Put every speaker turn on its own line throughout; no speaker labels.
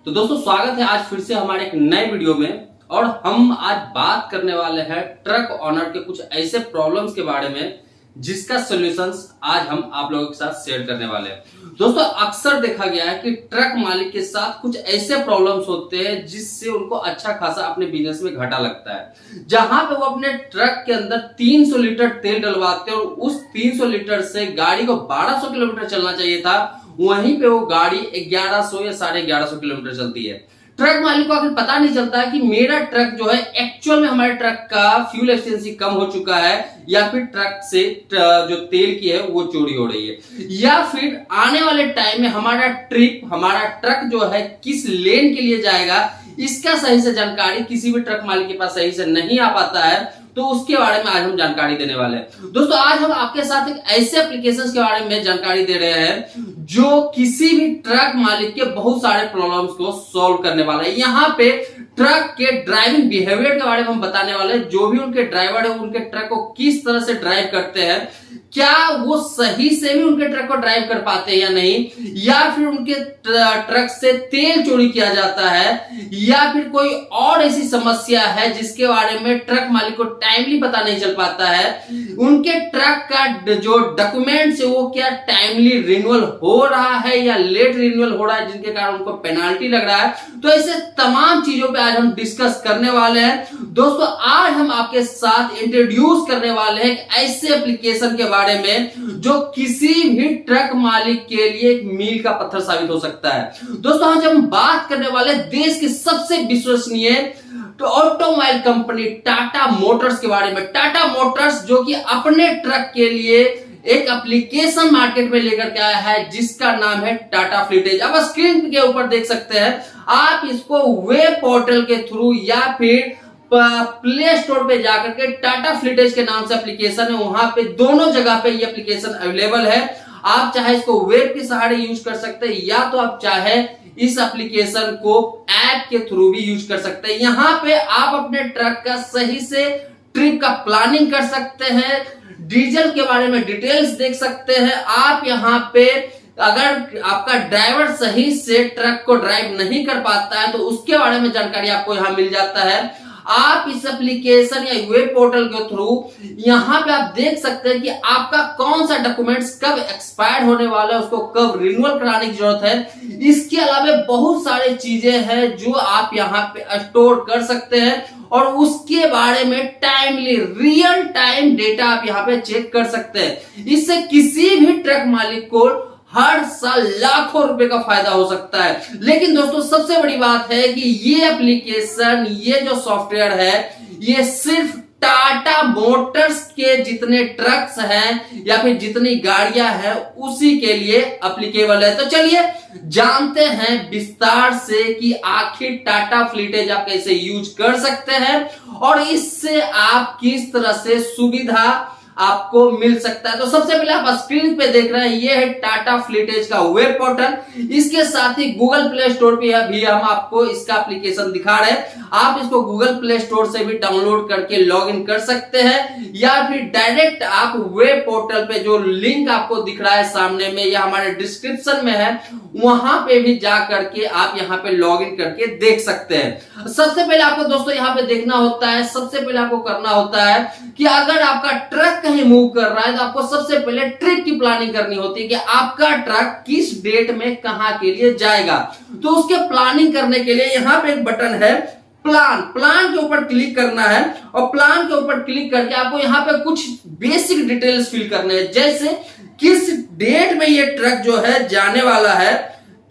तो दोस्तों स्वागत है आज फिर से हमारे एक नए वीडियो में। और हम आज बात करने वाले हैं ट्रक ऑनर के कुछ ऐसे प्रॉब्लम्स के बारे में जिसका सॉल्यूशंस आज हम आप लोगों के साथ शेयर करने वाले हैं। दोस्तों अक्सर देखा गया है कि ट्रक मालिक के साथ कुछ ऐसे प्रॉब्लम्स होते हैं जिससे उनको अच्छा खासा अपने बिजनेस में घाटा लगता है। जहां पे वो अपने ट्रक के अंदर 300 लीटर तेल डलवाते हैं और उस 300 लीटर से गाड़ी को 1200 किलोमीटर चलना चाहिए था, वहीं पे वो गाड़ी 1100 या 1150 किलोमीटर चलती है। ट्रक मालिक को आखिर पता नहीं चलता है कि मेरा ट्रक जो है एक्चुअल में हमारे ट्रक का फ्यूल एफिशिएंसी कम हो चुका है या फिर ट्रक से जो तेल की है वो चोरी हो रही है, या फिर आने वाले टाइम में हमारा ट्रक जो है किस लेन के लिए जाएगा इसका सही से जानकारी किसी भी ट्रक मालिक के पास सही से नहीं आ पाता है। तो उसके बारे में आज हम जानकारी देने वाले हैं। दोस्तों आज हम आपके साथ एक ऐसे एप्लीकेशंस के बारे में जानकारी दे रहे हैं जो किसी भी ट्रक मालिक के बहुत सारे प्रॉब्लम्स को सॉल्व करने वाला है। यहाँ पे ट्रक के ड्राइविंग बिहेवियर के बारे में हम बताने वाले हैं। जो भी उनके ड्राइवर है उनके ट्रक को किस तरह से ड्राइव करते हैं, क्या वो सही से भी उनके ट्रक को ड्राइव कर पाते हैं या नहीं, या फिर उनके ट्रक से तेल चोरी किया जाता है, या फिर कोई और ऐसी समस्या है जिसके बारे में ट्रक मालिक को टाइमली पता नहीं चल पाता है, उनके ट्रक का जो डॉक्यूमेंट्स है वो क्या टाइमली रिन्यूअल हो रहा है या लेट रिन्यूअल हो रहा है जिनके कारण उनको पेनाल्टी लग रहा है। तो ऐसे तमाम चीजों पे आज हम डिस्कस करने वाले हैं। दोस्तों आज हम आपके साथ इंट्रोड्यूस करने वाले हैं एक ऐसे एप्लीकेशन के बारे में जो किसी भी ट्रक मालिक के लिए एक मील का पत्थर साबित हो सकता है। दोस्तों आज हम बात करने वाले देश की सबसे विश्वसनीय तो ऑटोमोबाइल कंपनी टाटा मोटर्स के बारे में। टाटा मोटर्स जो कि अपने ट्रक के लिए एक एप्लीकेशन मार्केट में लेकर के आया है जिसका नाम है टाटा फ्लीट एज। अब स्क्रीन के ऊपर देख सकते हैं आप इसको वेब पोर्टल के थ्रू या फिर प्ले स्टोर पे जाकर के टाटा फ्लीट एज के नाम से एप्लीकेशन है, वहां पे दोनों जगह पे ये एप्लीकेशन अवेलेबल है। आप चाहे इसको वेब के सहारे यूज कर सकते हैं या तो आप चाहे इस एप्लीकेशन को ऐप के थ्रू भी यूज कर सकते हैं। यहाँ पे आप अपने ट्रक का सही से ट्रिप का प्लानिंग कर सकते हैं, डीजल के बारे में डिटेल्स देख सकते हैं। आप यहाँ पे अगर आपका ड्राइवर सही से ट्रक को ड्राइव नहीं कर पाता है तो उसके बारे में जानकारी आपको यहाँ मिल जाता है। आप इस एप्लीकेशन या वेब पोर्टल के थ्रू यहाँ पे आप देख सकते हैं कि आपका कौन सा डॉक्यूमेंट्स कब एक्सपायर होने वाला है, उसको कब रिन्यूअल कराने की जरूरत है। इसके अलावा बहुत सारी चीजें हैं जो आप यहाँ पे स्टोर कर सकते हैं और उसके बारे में टाइमली रियल टाइम डेटा आप यहाँ पे चेक कर सकते हैं। इससे किसी भी ट्रक मालिक को हर साल लाखों रुपए का फायदा हो सकता है। लेकिन दोस्तों सबसे बड़ी बात है कि ये एप्लीकेशन, ये जो सॉफ्टवेयर है, ये सिर्फ टाटा मोटर्स के जितने ट्रक्स हैं या फिर जितनी गाड़ियां हैं उसी के लिए एप्लीकेबल है। तो चलिए जानते हैं विस्तार से कि आखिर टाटा फ्लीट एज आप कैसे यूज कर सकते हैं और इससे आप किस तरह से सुविधा आपको मिल सकता है। तो सबसे पहले आप स्क्रीन पे देख रहे हैं ये है टाटा फ्लीट एज का वेब पोर्टल। इसके साथ ही गूगल प्ले स्टोर पे भी हम आपको इसका एप्लीकेशन दिखा रहे हैं। आप इसको गूगल प्ले स्टोर से भी डाउनलोड करके लॉग इन कर सकते हैं या फिर डायरेक्ट आप वेब पोर्टल पे जो लिंक आपको दिख रहा है सामने में या हमारे डिस्क्रिप्शन में है वहां पे भी जा करके आप यहाँ पे लॉग इन करके देख सकते हैं। सबसे पहले आपको दोस्तों यहाँ पे देखना होता है, सबसे पहले आपको करना होता है कि अगर आपका ट्रक कहीं मूव कर रहा है तो आपको सबसे पहले ट्रिप की प्लानिंग करनी होती है कि आपका ट्रक किस डेट में कहां के लिए जाएगा। तो उसके प्लानिंग करने के लिए यहाँ पे एक बटन है प्लान के ऊपर क्लिक करना है और प्लान के ऊपर क्लिक करके आपको यहाँ पे कुछ बेसिक डिटेल्स फिल करने हैं, जैसे किस डेट में ये ट्रक जो है जाने वाला है,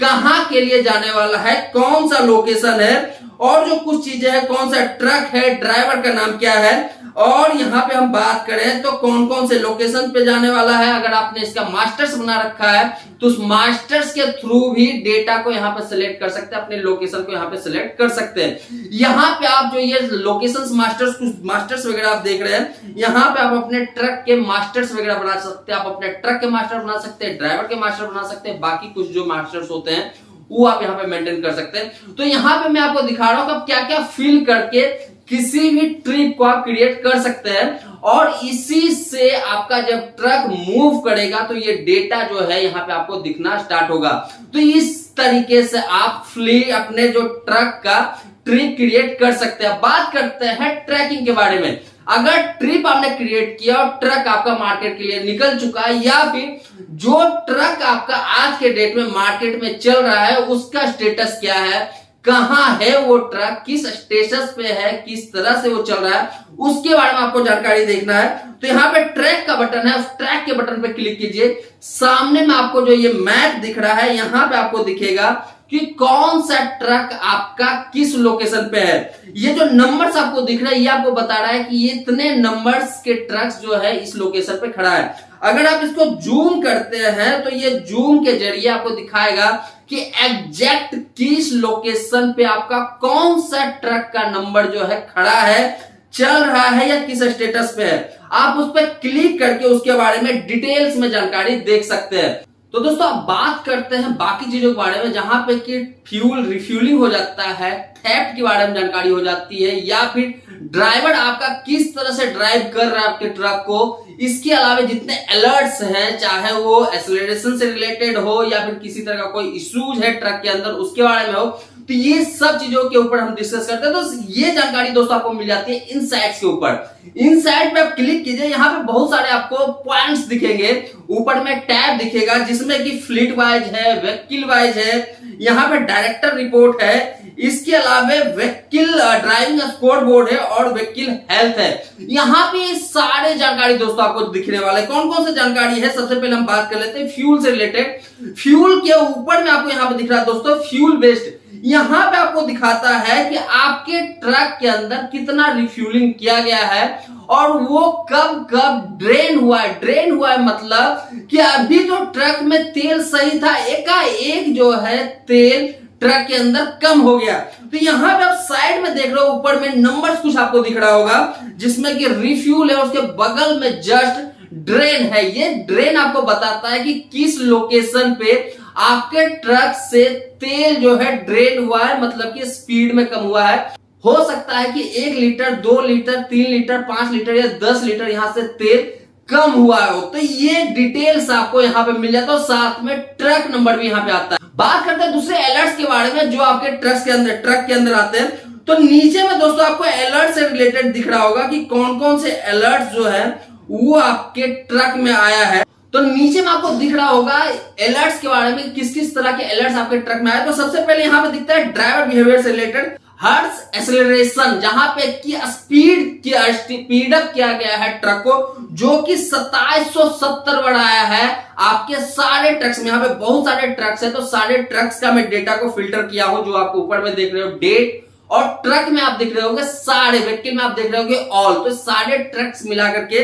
कहां के लिए जाने वाला है, कौन सा लोकेशन है और जो कुछ चीजें हैं, कौन सा ट्रक है, ड्राइवर का नाम क्या है। और यहाँ पे हम बात करें तो कौन कौन से लोकेशन पे जाने वाला है। अगर आपने इसका मास्टर्स बना रखा है तो उस मास्टर्स के थ्रू भी डेटा को यहाँ पे सिलेक्ट कर सकते हैं, अपने लोकेशन को यहाँ पे सिलेक्ट कर सकते हैं। यहाँ पे आप जो ये लोकेशन मास्टर्स वगैरह आप देख रहे हैं, यहाँ पे आप अपने ट्रक के मास्टर्स वगैरह बना सकते हैं। आप अपने ट्रक के मास्टर बना सकते हैं, ड्राइवर के मास्टर बना सकते हैं, बाकी कुछ जो मास्टर्स होते हैं वो आप यहाँ पे मेंटेन कर सकते हैं। तो यहाँ पे मैं आपको दिखा रहा हूँ कि आप क्या क्या फिल करके किसी भी ट्रिप को आप क्रिएट कर सकते हैं और इसी से आपका जब ट्रक मूव करेगा तो ये डेटा जो है यहाँ पे आपको दिखना स्टार्ट होगा। तो इस तरीके से आप फ्ली अपने जो ट्रक का ट्रिप क्रिएट कर सकते हैं। बात करते हैं ट्रैकिंग के बारे में। अगर ट्रिप आपने क्रिएट किया और ट्रक आपका मार्केट के लिए निकल चुका है, या फिर जो ट्रक आपका आज के डेट में मार्केट में चल रहा है उसका स्टेटस क्या है, कहां है वो ट्रक, किस स्टेटस पे है, किस तरह से वो चल रहा है, उसके बारे में आपको जानकारी देखना है। तो यहाँ पे ट्रैक का बटन है, उस ट्रैक के बटन पे क्लिक कीजिए। सामने में आपको जो ये मैप दिख रहा है, यहाँ पे आपको दिखेगा कि कौन सा ट्रक आपका किस लोकेशन पे है। ये जो नंबर्स आपको दिख रहा है, ये आपको बता रहा है कि ये इतने नंबर्स के ट्रक्स जो है इस लोकेशन पे खड़ा है। अगर आप इसको जूम करते हैं तो ये जूम के जरिए आपको दिखाएगा कि एग्जैक्ट किस लोकेशन पे आपका कौन सा ट्रक का नंबर जो है खड़ा है, चल रहा है या किस स्टेटस पे है। आप उस पर क्लिक करके उसके बारे में डिटेल्स में जानकारी देख सकते हैं। तो दोस्तों अब बात करते हैं बाकी चीजों के बारे में, जहां पे कि फ्यूल रिफ्यूलिंग हो जाता है, थेफ्ट के बारे में जानकारी हो जाती है, या फिर ड्राइवर आपका किस तरह से ड्राइव कर रहा है आपके ट्रक को। इसके अलावा जितने अलर्ट्स हैं, चाहे वो एक्सेलरेशन से रिलेटेड हो या फिर किसी तरह का कोई इश्यूज है ट्रक के अंदर उसके बारे में हो, तो ये सब चीजों के ऊपर हम डिस्कस करते हैं। तो ये जानकारी दोस्तों आपको मिल जाती है इनसाइट्स के ऊपर। इनसाइट पे आप क्लिक कीजिए, यहाँ पे बहुत सारे आपको पॉइंट्स दिखेंगे। ऊपर में टैब दिखेगा जिसमें कि फ्लीट वाइज है, व्हीकल वाइज है, यहाँ पे डायरेक्टर रिपोर्ट है, इसके अलावा व्हीकल ड्राइविंग स्कोर बोर्ड है और व्हीकल हेल्थ है। यहाँ पे सारे जानकारी दोस्तों आपको दिखने वाले। कौन कौन सी जानकारी है, सबसे पहले हम बात कर लेते हैं फ्यूल से रिलेटेड। फ्यूल के ऊपर में आपको यहाँ पे दिख रहा है दोस्तों फ्यूल बेस्ड। यहाँ पे आपको दिखाता है कि आपके ट्रक के अंदर कितना रिफ्यूलिंग किया गया है और वो कब कब ड्रेन हुआ है। ड्रेन हुआ है मतलब कि अभी जो ट्रक में तेल सही था, एकाएक जो है तेल ट्रक के अंदर कम हो गया। तो यहाँ पे आप साइड में देख रहे हो, ऊपर में नंबर्स कुछ आपको दिख रहा होगा जिसमें कि रिफ्यूल है, उसके बगल में जस्ट ड्रेन है। ये ड्रेन आपको बताता है कि किस लोकेशन पे आपके ट्रक से तेल जो है ड्रेन हुआ है, मतलब कि स्पीड में कम हुआ है। हो सकता है कि 1 लीटर, 2 लीटर, 3 लीटर, 5 लीटर या 10 लीटर यहां से तेल कम हुआ हो। तो ये डिटेल्स आपको यहाँ पे मिल जाता है, साथ में ट्रक नंबर भी यहाँ पे आता है। बात करते हैं दूसरे अलर्ट्स के बारे में जो आपके ट्रक के अंदर आते हैं। तो नीचे में दोस्तों आपको अलर्ट से रिलेटेड दिख रहा होगा कि कौन कौन से अलर्ट जो है वो आपके ट्रक में आया है। तो नीचे में आपको दिख रहा होगा अलर्ट्स के बारे में, किस किस तरह के अलर्ट्स आपके ट्रक में आए। तो सबसे पहले यहाँ पे दिखता है ड्राइवर बिहेवियर से रिलेटेड हर्ट्ज एक्सेलरेशन, जहां पे की स्पीड अप किया गया है ट्रक को, जो कि 2770 बढ़ाया है आपके सारे ट्रक्स में। यहाँ पे बहुत सारे ट्रक्स है, तो सारे ट्रक्स का मैं डेटा को फिल्टर किया हूं, जो आपको ऊपर में देख रहे हो डेट, और ट्रक में आप देख रहे होंगे सारे, व्हीकल में आप देख रहे होंगे ऑल। तो सारे ट्रक्स मिला करके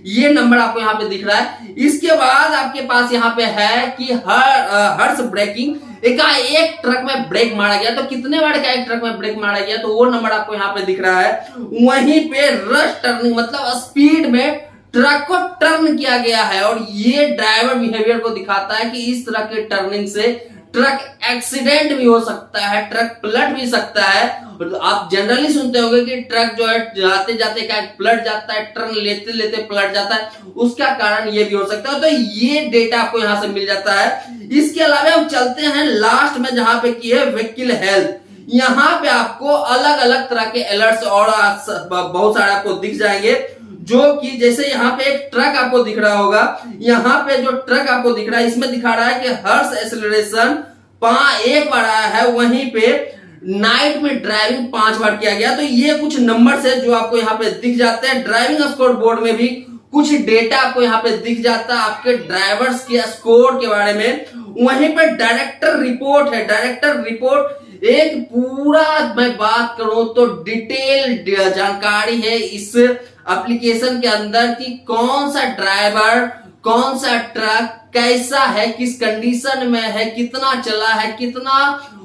ये नंबर आपको यहाँ पे दिख रहा है। इसके बाद आपके पास यहाँ पे है कि हर्ष ब्रेकिंग, एक ट्रक में ब्रेक मारा गया। तो कितने बार का एक ट्रक में ब्रेक मारा गया, तो वो नंबर आपको यहाँ पे दिख रहा है। वहीं पे रश टर्निंग, मतलब स्पीड में ट्रक को टर्न किया गया है, और ये ड्राइवर बिहेवियर को दिखाता है कि इस तरह के टर्निंग से ट्रक एक्सीडेंट भी हो सकता है, ट्रक पलट भी सकता है। आप जनरली सुनते होंगे कि ट्रक जो है जाते जाते क्या पलट जाता है, टर्न लेते लेते पलट जाता है, उसका कारण ये भी हो सकता है। तो ये डेटा आपको यहां से मिल जाता है। इसके अलावा हम चलते हैं लास्ट में, जहां पे की है व्हीकल हेल्थ। यहाँ पे आपको अलग अलग तरह के अलर्ट्स और बहुत सारे आपको दिख जाएंगे, जो कि जैसे यहाँ पे एक ट्रक आपको दिख रहा होगा। यहाँ पे जो ट्रक आपको दिख रहा है इसमें दिखा रहा है कि हर्ष एक्सेलरेशन 1 बार आया है, वहीं पे नाइट में ड्राइविंग 5 बार किया गया। तो ये कुछ नंबर्स है जो आपको यहाँ पे दिख जाते हैं। ड्राइविंग स्कोर बोर्ड में भी कुछ डेटा आपको यहाँ पे दिख जाता है आपके ड्राइवर्स के स्कोर के बारे में। वहीं पे डायरेक्टर रिपोर्ट है। डायरेक्टर रिपोर्ट एक पूरा मैं बात करूं तो डिटेल जानकारी है इस एप्लीकेशन के अंदर कि कौन सा ड्राइवर, कौन सा ट्रक कैसा है, किस कंडीशन में है, कितना चला है, कितना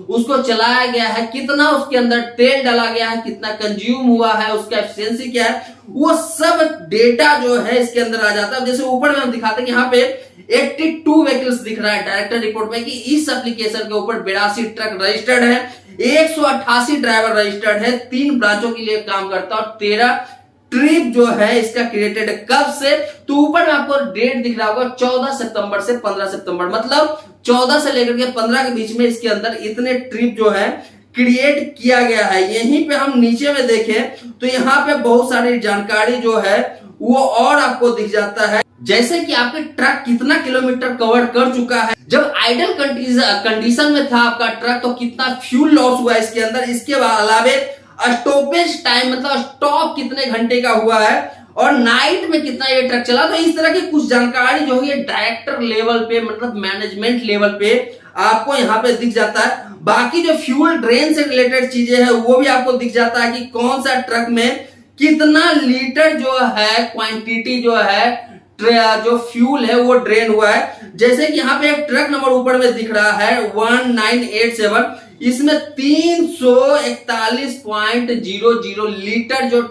उसको चलाया गया है, कितना उसके अंदर तेल डाला गया है, कितना कंज्यूम हुआ है, उसका एफिशिएंसी क्या है, वो सब डेटा जो है इसके अंदर आ जाता है। जैसे ऊपर में हम दिखाते हैं कि यहाँ पे 82 व्हीकल्स दिख रहा है डायरेक्टर रिपोर्ट में कि इस एप्लीकेशन के ऊपर 82 ट्रक रजिस्टर्ड है, 188 ड्राइवर रजिस्टर्ड है, 3 ब्रांचों के लिए काम करता है और 13 ट्रिप जो है इसका क्रिएटेड कब से, तो ऊपर में आपको डेट दिख रहा होगा 14 सितंबर से 15 सितंबर, मतलब 14 से लेकर के 15 के बीच में इसके अंदर इतने ट्रिप जो है क्रिएट किया गया है। यहीं पे हम नीचे में देखें तो यहाँ पे बहुत सारी जानकारी जो है वो और आपको दिख जाता है, जैसे कि आपके ट्रक कितना किलोमीटर कवर कर चुका है, जब आइडल कंडीशन में था आपका ट्रक तो कितना फ्यूल लॉस हुआ है इसके अंदर, इसके अलावे स्टॉपेज टाइम मतलब स्टॉप कितने घंटे का हुआ है, और नाइट में कितना ये ट्रक चला। तो इस तरह की कुछ जानकारी जो है डायरेक्टर लेवल पे मतलब मैनेजमेंट लेवल पे आपको यहाँ पे दिख जाता है। बाकी जो फ्यूल ड्रेन से रिलेटेड चीजें हैं वो भी आपको दिख जाता है कि कौन सा ट्रक में कितना लीटर जो है क्वांटिटी जो है जो फ्यूल है वो ड्रेन हुआ है। जैसे कि यहाँ पे एक ट्रक नंबर ऊपर में दिख रहा है 1987, इसमें 341.00 लीटर जो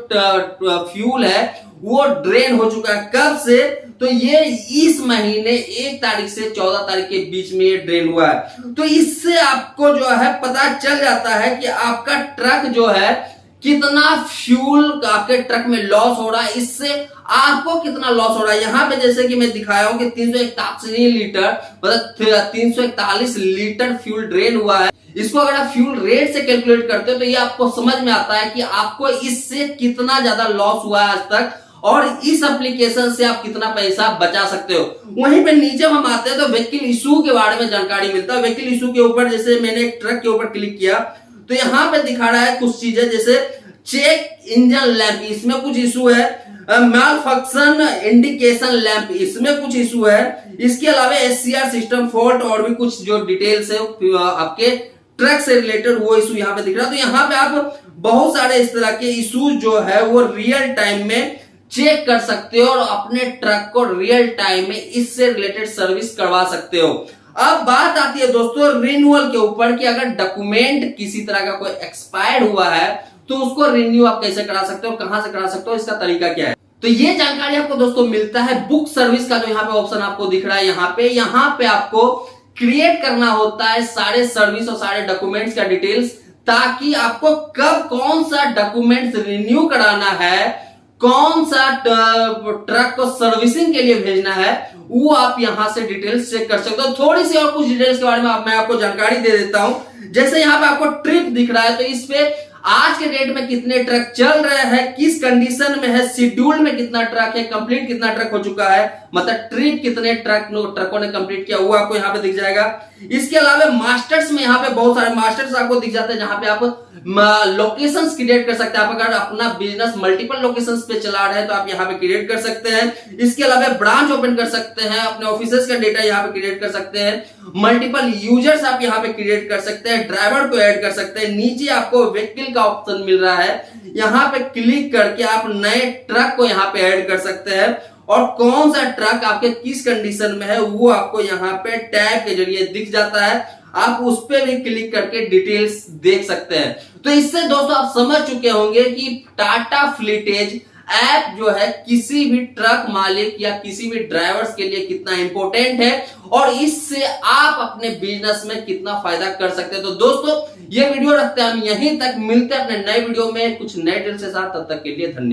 फ्यूल है वो ड्रेन हो चुका है। कब से, तो ये इस महीने 1 तारीख से 14 तारीख के बीच में ये ड्रेन हुआ है। तो इससे आपको जो है पता चल जाता है कि आपका ट्रक जो है कितना फ्यूल आपके ट्रक में लॉस हो रहा है, इससे आपको कितना लॉस हो रहा है। यहाँ पे जैसे कि मैं दिखाया हूं कि 341 लीटर मतलब 341 लीटर फ्यूल ड्रेन हुआ है। इसको अगर आप फ्यूल रेट से कैलकुलेट करते हो तो ये आपको समझ में आता है कि आपको इससे कितना ज्यादा लॉस हुआ है आज तक, और इस एप्लीकेशन से आप कितना पैसा बचा सकते हो। वहीं पे नीचे हम आते हैं तो व्हीकल इशू के बारे में जानकारी मिलता है। व्हीकल इशू के ऊपर जैसे मैंने एक ट्रक के ऊपर क्लिक किया तो यहाँ पे दिखा रहा है कुछ चीजें, जैसे चेक इंजन लैंप इसमें कुछ इशू है, मैल फंक्शन इंडिकेशन लैंप इसमें कुछ इशू है, इसके अलावा एससीआर सिस्टम फॉल्ट और भी कुछ जो डिटेल्स है आपके ट्रक से रिलेटेड वो इशू यहाँ पे दिख रहा है। तो यहाँ पे आप बहुत सारे इस तरह के इशूज जो है वो रियल टाइम में चेक कर सकते हो और अपने ट्रक को रियल टाइम में इससे रिलेटेड सर्विस करवा सकते हो। अब बात आती है दोस्तों रिन्यूअल के ऊपर कि अगर डॉक्यूमेंट किसी तरह का कोई एक्सपायर्ड हुआ है तो उसको रिन्यू आप कैसे करा सकते हो, कहां से करा सकते हो, इसका तरीका क्या है। तो ये जानकारी आपको दोस्तों मिलता है बुक सर्विस का, जो यहाँ पे ऑप्शन आपको दिख रहा है। यहाँ पे आपको क्रिएट करना होता है सारे सर्विस और सारे डॉक्यूमेंट्स का डिटेल्स, ताकि आपको कब कौन सा डॉक्यूमेंट्स रिन्यू कराना है, कौन सा ट्रक को सर्विसिंग के लिए भेजना है, वो आप यहां से डिटेल्स चेक कर सकते हो। थोड़ी सी और कुछ डिटेल्स के बारे में मैं आपको जानकारी दे देता हूं। जैसे यहाँ पे आपको ट्रिप दिख रहा है तो इस पे आज के डेट में कितने ट्रक चल रहे हैं, किस कंडीशन में है, शेड्यूल में कितना ट्रक है, कंप्लीट कितना ट्रक हो चुका है, मतलब ट्रिप कितने ट्रकों ने कंप्लीट किया वो आपको यहाँ पे दिख जाएगा। इसके अलावा मास्टर्स में यहाँ पे बहुत सारे मास्टर्स आपको दिख जाते हैं, जहां पे आप लोकेशंस क्रिएट कर सकते हैं। आप अगर अपना बिजनेस मल्टीपल लोकेशंस पे चला रहे हैं तो आप यहाँ पे क्रिएट कर सकते हैं। इसके अलावा ब्रांच ओपन कर सकते हैं, अपने ऑफिसेस का डेटा यहाँ पे क्रिएट कर सकते हैं, मल्टीपल यूजर्स आप यहाँ पे क्रिएट कर सकते हैं, ड्राइवर को ऐड कर सकते हैं। नीचे आपको व्हीकल का ऑप्शन मिल रहा है, यहाँ पे क्लिक करके आप नए ट्रक को यहाँ पे ऐड कर सकते हैं, और कौन सा ट्रक आपके किस कंडीशन में है वो आपको यहाँ पे टैब के जरिए दिख जाता है। आप उस पे भी क्लिक करके डिटेल्स देख सकते हैं। तो इससे दोस्तों आप समझ चुके होंगे कि टाटा फ्लीटेज ऐप जो है किसी भी ट्रक मालिक या किसी भी ड्राइवर्स के लिए कितना इंपॉर्टेंट है, और इससे आप अपने बिजनेस में कितना फायदा कर सकते हैं। तो दोस्तों ये वीडियो रखते हैं हम यहीं तक, मिलते हैं अपने नए वीडियो में कुछ नए डिटेल्स के साथ, तब तक के लिए धन्यवाद।